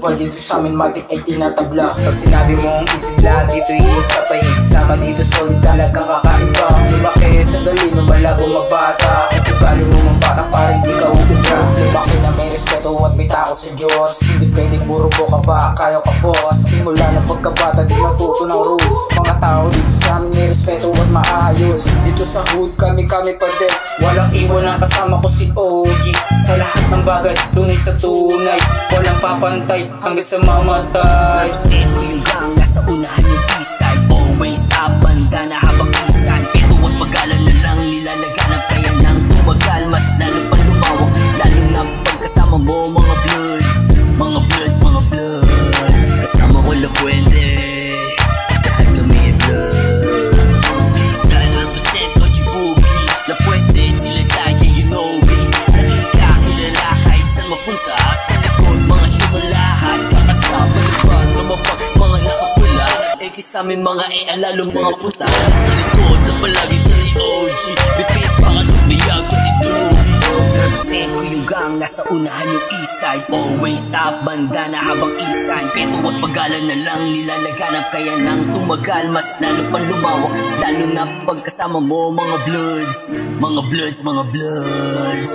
Lupal dito sa amin matik ay tinatabla. Pag sinabi mo ang isip lahat dito iisa pa ikisama dito solid talaga kakaiba. Lumaki sandali nung wala bumabata. At ugali mo mang bata para hindi ka ubra. Lumaki na may respeto at may takot sa Diyos. Hindi pwede puro boka ba kaya ka boss. Simula ng pagkabata di matuto ng rules. Mga tao dito sa amin may respeto at maayos. Dito sa hood kami pa din. Walang iwan na kasama ko si OG. Sa lahat ng bagay tunay sa tunay. Walang papantay hanggang sa mamatay. Represent ko yung gang, nasa unahan yung isay. Always up, banda na habang isay. Pero at pagalan na lang nilalaganap. Kaya nang tumagal, mas lalo pa lumawak. Lalo na pagkasama mo mga bloods. Mga bloods, mga bloods. Kasama ko La Fuente, lahat kami ay blood. Style represent Ochibuki, La Fuente, tila daya you know me. Nakikakilala kahit saan mapunta. Sa likod, mga syugo lahat. Kakasama lubag, lumapag, mga nakapula. Kisamin mga alalong mga puta. Sa likod na palagi ito ni OG. Repeat bakit at mayag at ituloy. Represent ko yung gang, nasa unahan yung eastside. Always up, banda na habang isay. Pero at pagalan na lang nilalaganap. Kaya nang tumagal, mas lalo pang lumawak. Lalo na pagkasama mo mga bloods. Mga bloods, mga bloods.